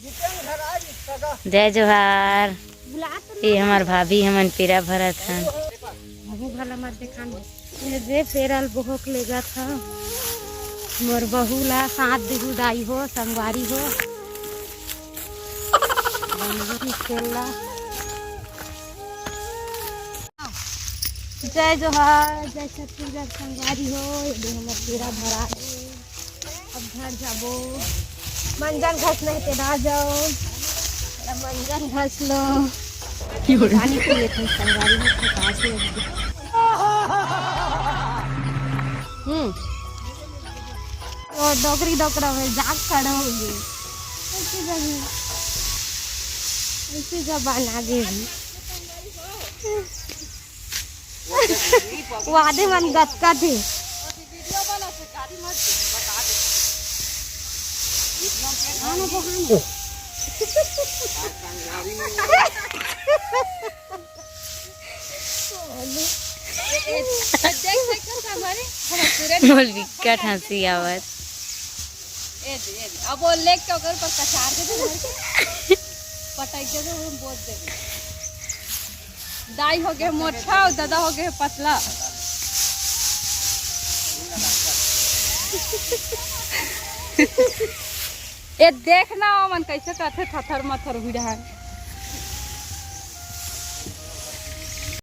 जय जोहार। ये हमार भाभी हमन पेरा भरत हैं। भला मत दिखान जे पेरल बोहक लेगा था मोर बहू ला साथ दिहु दाई हो संगवारी हो जय जोहार जय छत्तीसगढ़ संगवारी हो। ये हमर पेरा भरा अब घर जाबो मंजन घस नहीं ते ना जाओ मंजन घस लो पानी पिए थे संगवारी में खा से और डोकरी डोकरा में जाग खड़ा हो गए ऐसी जबान आगे भी वादे मन गतका थे बोल विकट हंसी आवत। अब वो लेग के अगर पर कचार के तो पटाई के तो बोल दे दाई हो गए मोटा और दादा हो गए पतला। ये देखना मन कैसे करते थथर मथर हुई रहा है।